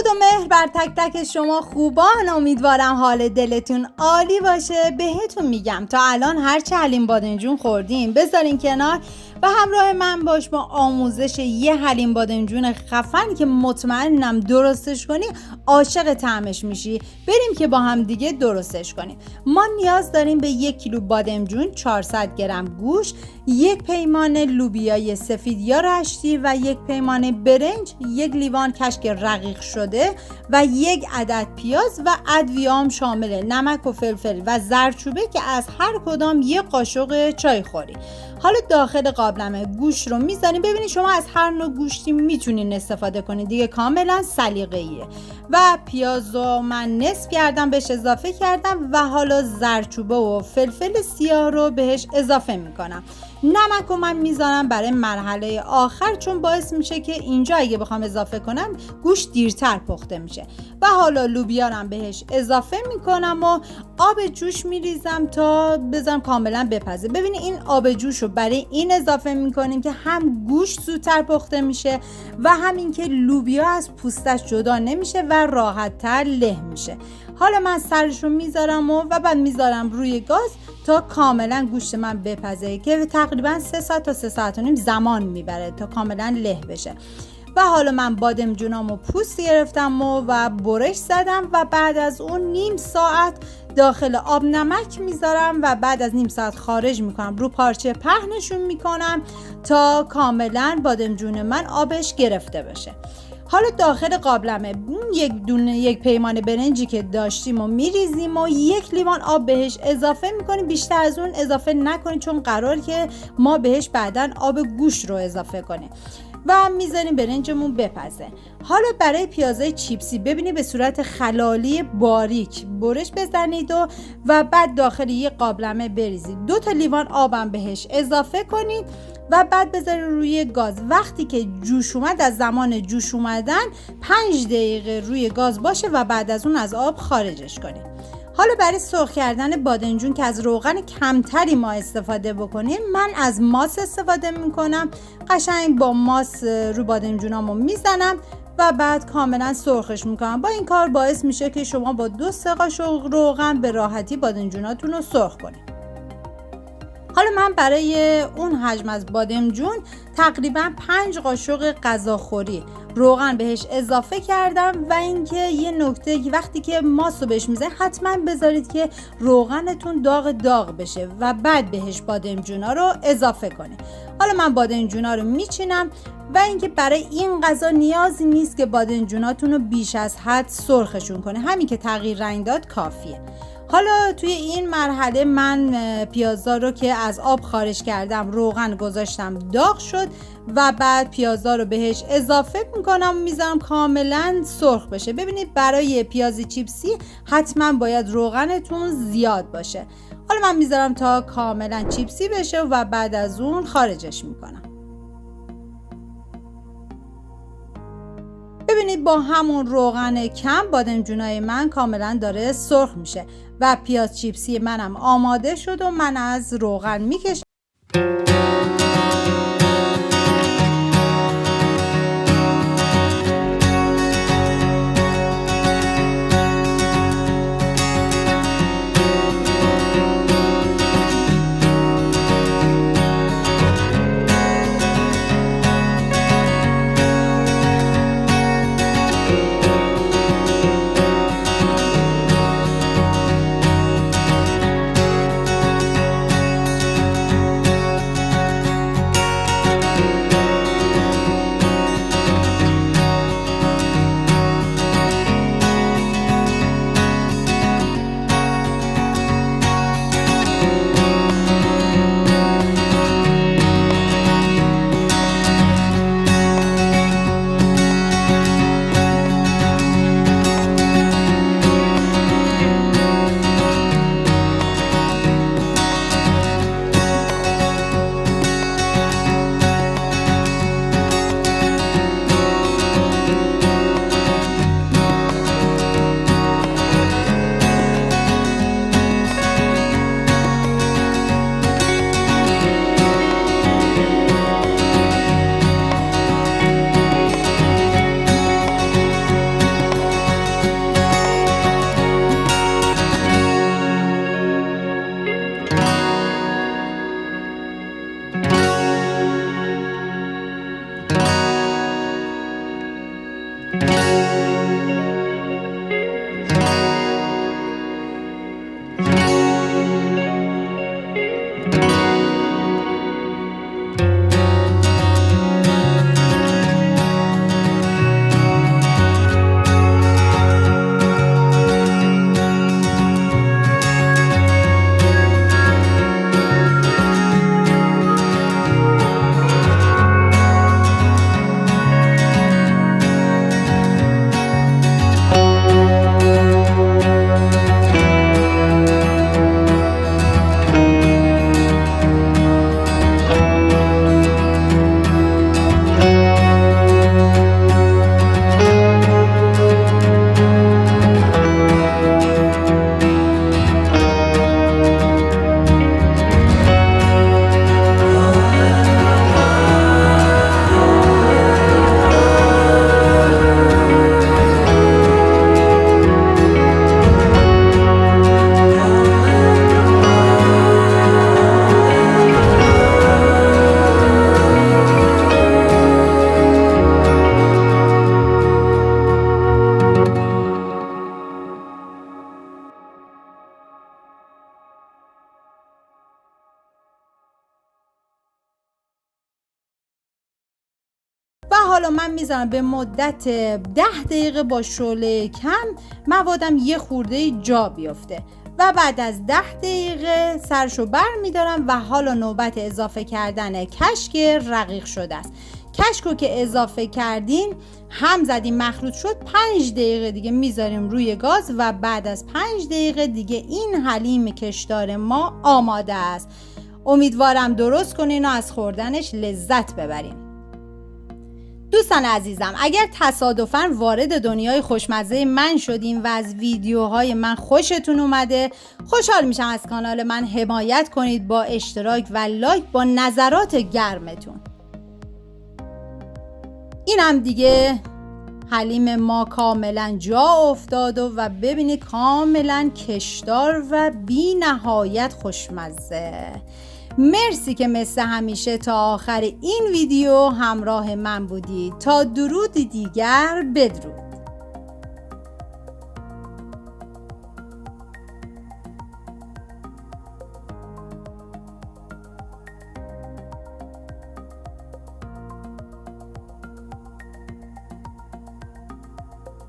درود و مهر بر تک تک شما خوبان. امیدوارم حال دلتون عالی باشه. بهتون میگم تا الان هرچه حلیم بادمجون خوردیم بذارین کنار و همراه من باش با آموزش یه حلیم بادمجون خفن که مطمئنم درستش کنی عاشق طعمش میشی. بریم که با هم دیگه درستش کنیم. ما نیاز داریم به 1 کیلو بادمجون، 400 گرم گوشت، 1 پیمان لوبیای سفید یا رشتی و 1 پیمان برنج، 1 لیوان کشک رقیق شده و 1 عدد پیاز و ادویه‌ام شامل نمک و فلفل و زردچوبه که از هر کدام 1 قاشق چای خوری. حالا داخل قابلمه گوشت رو میذاریم. ببینید شما از هر نوع گوشتی میتونین استفاده کنید دیگه، کاملا سلیقه‌ایه. و پیاز رو من نصف کردم بهش اضافه کردم و حالا زردچوبه و فلفل سیاه رو بهش اضافه میکنم. نمک رو من میذارم برای مرحله آخر چون باعث میشه که اینجا اگه بخوام اضافه کنم گوشت دیرتر پخته میشه. و حالا لوبیا رو بهش اضافه میکنم و آب جوش میریزم تا بذارم کاملا بپزه. ببینید این آب جوش رو برای این اضافه میکنیم که هم گوشت زودتر پخته میشه و همین که لوبیا از پوستش جدا نمیشه و راحت تر له میشه. حالا من سرش رو میذارم و بعد میذارم روی گاز تا کاملا گوشت من بپزه که تقریبا 3 ساعت تا 3 ساعت و نیم زمان میبره تا کاملا له بشه. و حالا من بادمجونامو پوست گرفتم و برش زدم و بعد از اون نیم ساعت داخل آب نمک میذارم و بعد از نیم ساعت خارج میکنم، رو پارچه پهنشون میکنم تا کاملا بادمجون من آبش گرفته بشه. حالا داخل قابلمه 1 پیمان برنجی که داشتیم و میریزیم و 1 لیوان آب بهش اضافه میکنیم. بیشتر از اون اضافه نکنیم چون قرار که ما بهش بعداً آب گوشت رو اضافه کنیم و میذاریم برنجمون بپزه. حالا برای پیازای چیپسی ببینید به صورت خلالی باریک برش بزنید و بعد داخل 1 قابلمه بریزید. 2 تا لیوان آبم بهش اضافه کنید و بعد بذارید روی گاز. وقتی که جوش اومد، از زمان جوش اومدن 5 دقیقه روی گاز باشه و بعد از اون از آب خارجش کنید. حالا برای سرخ کردن بادمجون که از روغن کمتری ما استفاده بکنیم، من از ماس استفاده میکنم. قشنگ با ماس رو بادمجونامو میزنم و بعد کاملا سرخش میکنم. با این کار باعث میشه که شما با 2-3 قاشق روغن به راحتی بادمجوناتون رو سرخ کنید. حالا من برای اون حجم از بادمجون تقریبا 5 قاشق غذاخوری روغن بهش اضافه کردم. و اینکه یه نکته که وقتی که ماسو بهش میزنید حتما بذارید که روغنتون داغ بشه و بعد بهش بادمجونا رو اضافه کنید. حالا من بادمجونا رو میچینم و اینکه برای این غذا نیازی نیست که بادمجوناتون رو بیش از حد سرخشون کنه، همین که تغییر رنگ داد کافیه. حالا توی این مرحله من پیازا رو که از آب خارج کردم روغن گذاشتم داغ شد و بعد پیازا رو بهش اضافه میکنم و میذارم کاملا سرخ بشه. ببینید برای پیاز چیپسی حتما باید روغنتون زیاد باشه. حالا من میذارم تا کاملا چیپسی بشه و بعد از اون خارجش میکنم. ببینید با همون روغن کم بادمجونای من کاملا داره سرخ میشه و پیاز چیپسی منم آماده شد و من از روغن میکشم. و حالا من میذارم به مدت 10 دقیقه با شعله کم موادم یه خورده جا بیفته و بعد از 10 دقیقه سرشو بر میدارم و حالا نوبت اضافه کردن کشک رقیق شده است. کشکو که اضافه کردین هم زدیم مخلوط شد، 5 دقیقه دیگه میذاریم روی گاز و بعد از 5 دقیقه دیگه این حلیم کشدار ما آماده است. امیدوارم درست کنین و از خوردنش لذت ببرین. دوستان عزیزم، اگر تصادفاً وارد دنیای خوشمزه من شدین و از ویدیوهای من خوشتون اومده، خوشحال میشم از کانال من حمایت کنید با اشتراک و لایک با نظرات گرمتون. این هم دیگه حلیم ما کاملا جا افتاد و ببینید کاملا کشدار و بی نهایت خوشمزه. مرسی که مثل همیشه تا آخر این ویدیو همراه من بودید. تا درود دیگر، بدرود.